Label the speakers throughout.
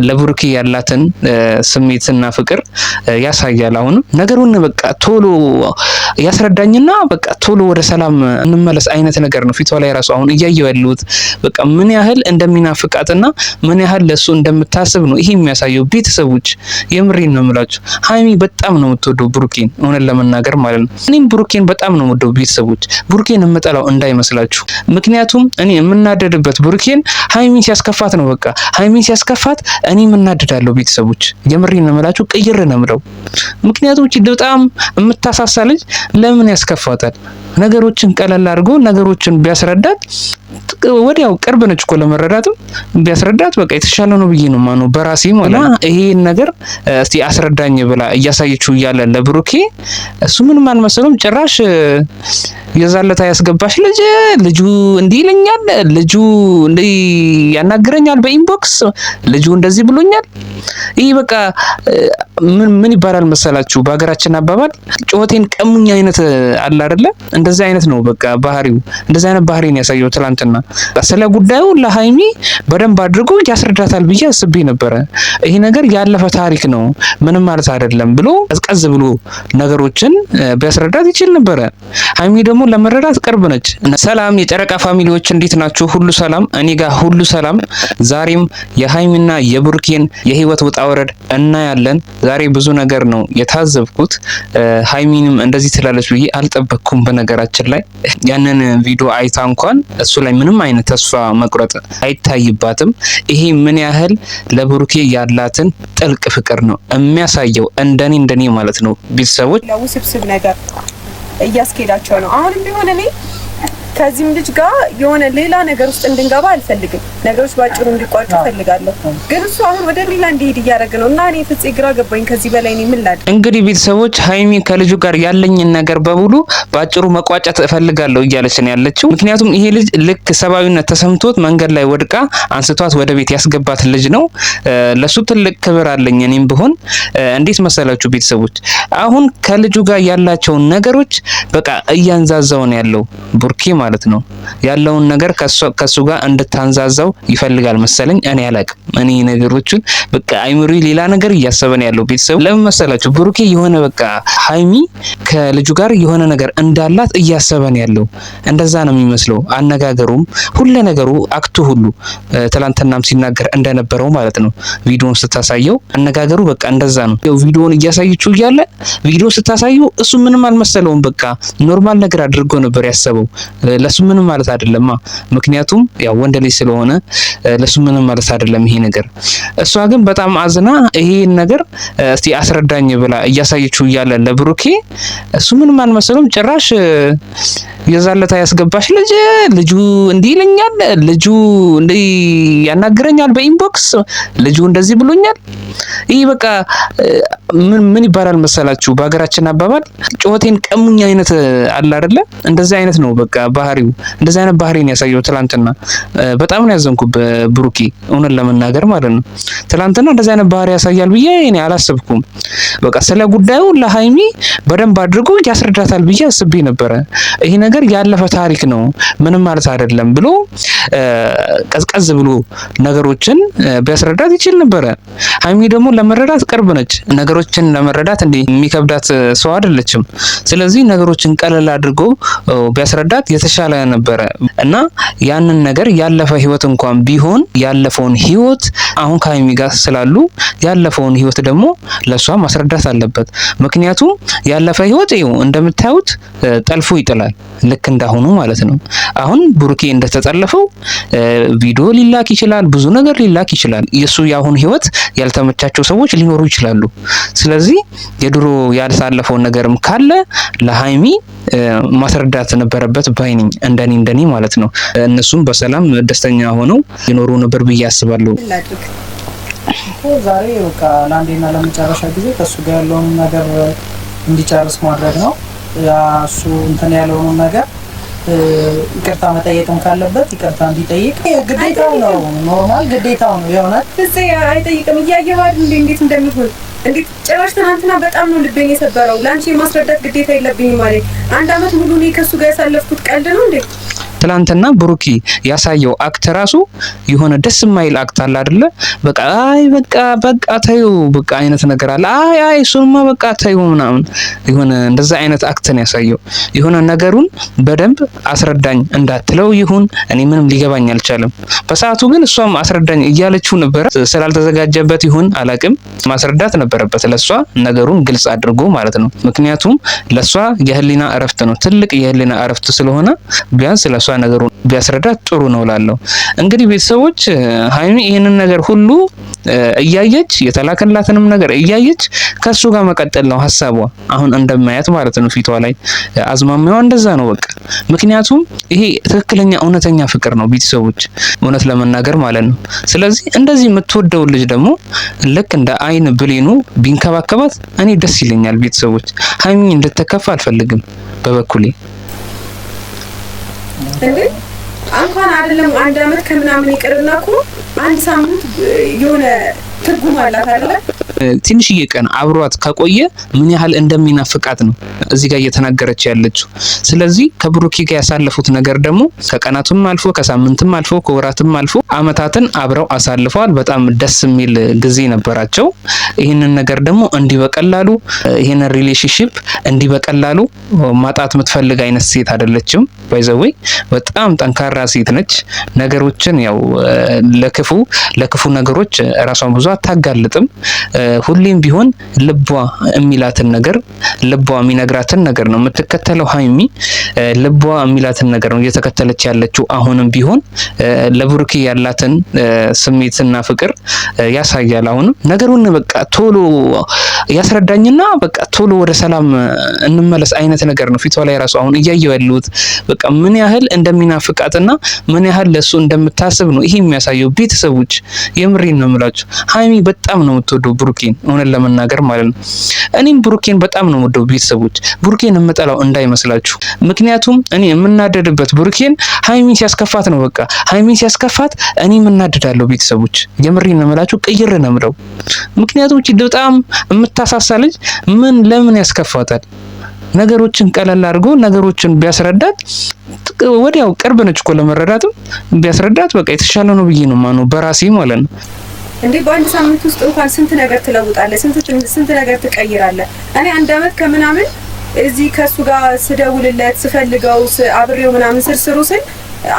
Speaker 1: ለብሩኬ ያላትን ስሜትና ፍቅር ያሳያል። አሁንም ነገሩን በቃ ቶሎ ያስረዳኝና በቃ ቶሎ ወደ ሰላም እንመለስ አይነት ነገር ነው ፊቷ ላይ ራሱ አሁን እያየው ያሉት በቃ ምን ያህል እንደሚናፍቃትና ምን ያህል ለሱ እንደምታስብ ነው ይሄ የሚያሳየው። ቤተሰቦች የምሬን ነው የምላችሁ ሃይሚ በጣም ነው የምትወደው ብሩኬን እውነት ለመናገር ማለት ነው። እኔም ብሩኬን በጣም ነው የምወደው ቤተሰቦች፣ ብሩኬን የምጠላው እንዳይመስላችሁ። ምክንያቱም እኔ የምናደድበት ብሩኬን ሃይሚን ሲያስከፋት ነው። በቃ ሃይሚን ሲያስከፋት እኔ የምናደዳለሁ ቤተሰቦች፣ የምሬን ነው የምላችሁ ቅይር ነው የምለው። ምክንያቱም እቺ በጣም የምታሳሳ ልጅ ለምን ያስከፋታል? ነገሮችን ቀለል አድርጎ ነገሮችን ቢያስረዳት ወዲያው ቅርብ ነች እኮ ለመረዳትም ቢያስረዳት በቃ የተሻለ ነው ብዬ ነው ማኑ በራሴ ማለት ነው። ይሄን ነገር እስቲ አስረዳኝ ብላ እያሳየችው እያለ ለብሩኬ እሱ ምንም አልመሰለም። ጭራሽ የዛለታ ያስገባሽ ልጁ እንዲህ ይለኛል፣ ልጁ እንዲህ ያናግረኛል በኢንቦክስ፣ ልጁ እንደዚህ ብሎኛል። ይሄ በቃ ምን ይባላል መሰላችሁ በሀገራችን አባባል ጮቴን ቀሙኛ አይነት አለ አይደለ? እንደዚህ አይነት ነው በቃ ባህሪው። እንደዚህ አይነት ባህሪን ያሳየው ትላንትና። ስለ ጉዳዩ ለሃይሚ በደንብ አድርጎ ያስረዳታል ብዬ አስቤ ነበረ። ይሄ ነገር ያለፈ ታሪክ ነው ምንም ማለት አይደለም ብሎ ቀዝቀዝ ብሎ ነገሮችን ቢያስረዳት ይችል ነበረ። ሃይሚ ደግሞ ለመረዳት ቅርብ ነች። ሰላም የጨረቃ ፋሚሊዎች እንዴት ናችሁ? ሁሉ ሰላም? እኔ ጋር ሁሉ ሰላም። ዛሬም የሃይሚና የብሩኬን የህይወት ውጣ ወረድ እናያለን። ዛሬ ብዙ ነገር ነው የታዘብኩት። ሃይሚንም እንደዚህ ትላለች ብዬ አልጠበቅኩም። በነገራችን ላይ ያንን ቪዲዮ አይታ እንኳን እሱ ላይ ምንም አይነት ተስፋ መቁረጥ አይታይባትም። ይሄ ምን ያህል ለብሩኬ ያላትን ጥልቅ ፍቅር ነው የሚያሳየው። እንደኔ ማለት ነው ቤተሰቦች
Speaker 2: ለውስብስብ ነገር እያስኬዳቸው ነው። አሁንም ቢሆን እኔ ከዚህም ልጅ ጋር የሆነ ሌላ ነገር ውስጥ እንድንገባ አልፈልግም። ነገሮች ባጭሩ እንዲቋጩ ፈልጋለሁ። ግን እሱ አሁን ወደ ሌላ እንዲሄድ እያደረገ ነው እና እኔ ፍፄ ግራ ገባኝ። ከዚህ በላይ እኔ ምን ላድርግ?
Speaker 1: እንግዲህ ቤተሰቦች ሃይሚ ከልጁ ጋር ያለኝን ነገር በሙሉ ባጭሩ መቋጨት እፈልጋለሁ እያለች ነው ያለችው። ምክንያቱም ይሄ ልጅ ልክ ሰብአዊነት ተሰምቶት መንገድ ላይ ወድቃ አንስቷት ወደ ቤት ያስገባት ልጅ ነው። ለሱ ትልቅ ክብር አለኝ እኔም ብሆን። እንዴት መሰላችሁ ቤተሰቦች አሁን ከልጁ ጋር ያላቸውን ነገሮች በቃ እያንዛዛው ነው ያለው ቡርኬ ማለት ነው። ያለውን ነገር ከሱ ጋር እንድታንዛዛው ይፈልጋል መሰለኝ። እኔ አላቅም። እኔ ነገሮችን በቃ አይምሪ ሌላ ነገር እያሰበን ያለው ቤተሰብ ለምን መሰላችሁ? ብሩኬ የሆነ በቃ ሃይሚ ከልጁ ጋር የሆነ ነገር እንዳላት እያሰበን ያለው እንደዛ ነው የሚመስለው። አነጋገሩም ሁሉ ነገሩ አክቱ ሁሉ ትላንትናም ሲናገር እንደነበረው ማለት ነው። ቪዲዮን ስታሳየው አነጋገሩ በቃ እንደዛ ነው። ቪዲዮን እያሳየችው እያለ ቪዲዮ ስታሳየው እሱ ምንም አልመሰለውም። በቃ ኖርማል ነገር አድርጎ ነበር ያሰበው። ለሱ ምንም ማለት አይደለም። ምክንያቱም ያው ወንድ ልጅ ስለሆነ ለሱ ምንም ማለት አይደለም ይሄ ነገር። እሷ ግን በጣም አዝና ይሄን ነገር እስቲ አስረዳኝ ብላ እያሳየችው እያለ ለብሩኬ እሱ ምንም አልመሰለውም። ጭራሽ የዛለታ ያስገባሽ ልጁ እንዲህ ይለኛል፣ ልጁ እንዲህ ያናግረኛል በኢንቦክስ፣ ልጁ እንደዚህ ብሎኛል። ይሄ በቃ ምን ይባላል መሰላችሁ በሀገራችን አባባል ጮቴን ቀሙኛ አይነት አለ አይደለ? እንደዚህ አይነት ነው በቃ ባህሪው። እንደዚህ አይነት ባህሪን ያሳየው ትላንትና። በጣም ነው ያዘንኩት በብሩኬ እውነት ለመናገር ማለት ነው። ትላንትና እንደዚህ አይነት ባህሪ ያሳያል ብዬ እኔ አላሰብኩም። በቃ ስለ ጉዳዩ ለሃይሚ በደንብ አድርጎ ያስረዳታል ብዬ አስቤ ነበረ። ይሄ ነገር ያለፈ ታሪክ ነው ምንም ማለት አይደለም ብሎ ቀዝቀዝ ብሎ ነገሮችን ቢያስረዳት ይችል ነበረ። ሃይሚ ደግሞ ለመረዳት ቅርብ ነች። ነገሮችን ለመረዳት እንዴ የሚከብዳት ሰው አይደለችም። ስለዚህ ነገሮችን ቀለል አድርጎ ቢያስረዳት የተሻለ ነበረ እና ያንን ነገር ያለፈ ህይወት እንኳን ቢሆን ያለፈውን ህይወት አሁን ከሃይሚ ጋር ስላሉ ያለፈውን ህይወት ደግሞ ለሷ ማስረዳት አለበት። ምክንያቱም ያለፈ ህይወት ይኸው እንደምታዩት ጠልፎ ይጥላል። ልክ እንዳሁኑ ማለት ነው። አሁን ብሩኬ እንደተጠለፈው ቪዲዮ ሊላክ ይችላል፣ ብዙ ነገር ሊላክ ይችላል። የሱ ያሁን ህይወት ያልተመቻቸው ሰዎች ሊኖሩ ይችላሉ። ስለዚህ የድሮ ያልሳለፈውን ነገርም ካለ ለሃይሚ ማስረዳት ነበረበት ባይነኝ እንደኔ ማለት ነው። እነሱም በሰላም ደስተኛ ሆነው ይኖሩ ነበር ብዬ አስባለሁ።
Speaker 3: ዛሬ በቃ ለአንዴና ለመጨረሻ ጊዜ ከሱ ጋር ያለውን ነገር እንዲጨርስ ማድረግ ነው። እሱ እንትን ያለውን ነገር ይቅርታ መጠየቅም ካለበት ይቅርታ እንዲጠይቅ ግዴታው ነው። ኖርማል ግዴታው ነው። የሆነ
Speaker 2: እዚህ አይጠይቅም። እያየዋል እንዴት እንደሚሆን እንዴት ጭራሽ ትናንትና በጣም ነው ልቤን የሰበረው። ላንቺ የማስረዳት ግዴታ የለብኝም ማለት 1 አመት ሙሉ እኔ ከሱ ጋር ያሳለፍኩት ቀልድ ነው እንዴ?
Speaker 1: ትላንትና ብሩኬ ያሳየው አክት ራሱ የሆነ ደስ የማይል አክት አለ አይደለ? በቃ አይ በቃ ታዩ በቃ አይነት ነገር አለ። አይ እሱማ በቃ ታዩ ምናምን የሆነ እንደዛ አይነት አክት ነው ያሳየው። የሆነ ነገሩን በደንብ አስረዳኝ እንዳትለው ይሁን እኔ ምንም ሊገባኝ አልቻለም። በሰዓቱ ግን እሷም አስረዳኝ እያለችው ነበር። ስላልተዘጋጀበት ይሁን አላቅም ማስረዳት ነበረበት ለሷ ነገሩን ግልጽ አድርጎ ማለት ነው። ምክንያቱም ለሷ የህሊና እረፍት ነው፣ ትልቅ የህሊና እረፍት ስለሆነ ቢያንስ ለሷ ነገሩን ቢያስረዳት ጥሩ ነው ላለው። እንግዲህ ቤተሰቦች ሀይሚ ይህንን ነገር ሁሉ እያየች የተላከላትንም ነገር እያየች ከሱ ጋር መቀጠል ነው ሀሳቧ። አሁን እንደማያት ማለት ነው ፊቷ ላይ አዝማሚያዋ እንደዛ ነው በቃ። ምክንያቱም ይሄ ትክክለኛ እውነተኛ ፍቅር ነው ቤተሰቦች፣ እውነት ለመናገር ማለት ነው። ስለዚህ እንደዚህ የምትወደው ልጅ ደግሞ ልክ እንደ አይን ብሌኑ ቢንከባከባት እኔ ደስ ይለኛል ቤተሰቦች። ሀይሚ እንድትከፋ አልፈልግም በበኩሌ።
Speaker 2: እንዴ እንኳን አይደለም 1 አመት ከምናምን ይቅርና እኮ 1 ሳምንት የሆነ ትርጉም አላት አይደለ?
Speaker 1: ትንሽዬ ቀን አብሯት ከቆየ ምን ያህል እንደሚናፍቃት ነው እዚህ ጋር እየተናገረች ያለችው። ስለዚህ ከብሩኬ ጋር ያሳለፉት ነገር ደግሞ ከቀናቱም አልፎ ከሳምንትም አልፎ ከወራትም አልፎ አመታትን አብረው አሳልፈዋል። በጣም ደስ የሚል ጊዜ ነበራቸው። ይህንን ነገር ደግሞ እንዲህ በቀላሉ ይህንን ሪሌሽንሺፕ እንዲህ በቀላሉ ማጣት የምትፈልግ አይነት ሴት አይደለችም። ባይዘዌ በጣም ጠንካራ ሴት ነች። ነገሮችን ያው ለክፉ ነገሮች ራሷን ብዙ አታጋልጥም። ሁሌም ቢሆን ልቧ የሚላትን ነገር ልቧ የሚነግራትን ነገር ነው የምትከተለው። ሀይሚ ልቧ የሚላትን ነገር ነው እየተከተለች ያለችው። አሁንም ቢሆን ለብሩኬ ያላትን ስሜትና ፍቅር ያሳያል። አሁንም ነገሩን በቃ ቶሎ ያስረዳኝና በቃ ቶሎ ወደ ሰላም እንመለስ አይነት ነገር ነው ፊቷ ላይ ራሱ አሁን እያየው ያለሁት። በቃ ምን ያህል እንደሚናፍቃትና ምን ያህል ለሱ እንደምታስብ ነው ይሄ የሚያሳየው። ቤተሰቦች የምሬን ነው የምላችሁ፣ ሀይሚ በጣም ነው የምትወደው ብሩኬን፣ እውነት ለመናገር ማለት ነው። እኔም ብሩኬን በጣም ነው የምወደው ቤተሰቦች። ብሩኬን የምጠላው እንዳይመስላችሁ። ምክንያቱም እኔ የምናደድበት ብሩኬን ሀይሚን ሲያስከፋት ነው። በቃ ሀይሚን ሲያስከፋት እኔ የምናደዳለሁ ቤተሰቦች፣ የምሬን ነው የምላችሁ። ቅይር ነው የምለው። ምክንያቱም በጣም የምታሳሳ ልጅ ለምን ያስከፋታል? ነገሮችን ቀለል አድርጎ ነገሮችን ቢያስረዳት ወዲያው ቅርብ ነች እኮ ለመረዳትም ቢያስረዳት በቃ የተሻለ ነው ብዬ ነው ማነው በራሴ ማለት ነው።
Speaker 2: እንዴ በ1 ሳምንት ውስጥ እንኳን ስንት ነገር ትለውጣለህ፣ ስንት ነገር ትቀይራለህ። እኔ 1 አመት ከምናምን እዚህ ከሱ ጋር ስደውልለት ስፈልገው አብሬው ምናምን ስርስሩ ስል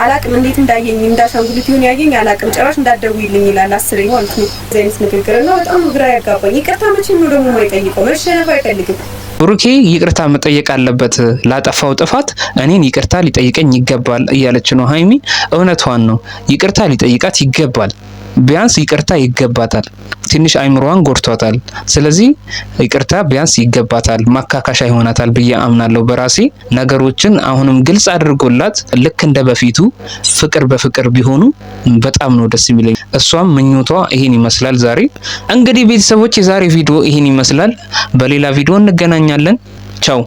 Speaker 2: አላቅም እንዴት እንዳየኝ እንዳሻንጉሊት ይሁን ያየኝ አላቅም። ጭራሽ እንዳትደውይልኝ ይላል አስረኝ ማለት ነው። ዘይንስ ንግግር ነው በጣም ግራ ያጋባኝ። ይቅርታ መቼም ነው ደግሞ የማይጠይቀው፣ መሸነፍ አይፈልግም።
Speaker 1: ብሩኬ ይቅርታ መጠየቅ አለበት ላጠፋው ጥፋት፣ እኔን ይቅርታ ሊጠይቀኝ ይገባል እያለች ነው ሀይሚ። እውነቷን ነው፣ ይቅርታ ሊጠይቃት ይገባል። ቢያንስ ይቅርታ ይገባታል። ትንሽ አይምሮዋን ጎድቷታል። ስለዚህ ይቅርታ ቢያንስ ይገባታል፣ ማካካሻ ይሆናታል ብዬ አምናለሁ በራሴ። ነገሮችን አሁንም ግልጽ አድርጎላት ልክ እንደ በፊቱ ፍቅር በፍቅር ቢሆኑ በጣም ነው ደስ የሚለኝ። እሷም ምኞቷ ይሄን ይመስላል። ዛሬ እንግዲህ ቤተሰቦች የዛሬ ቪዲዮ ይሄን ይመስላል። በሌላ ቪዲዮ እንገናኛለን። ቻው።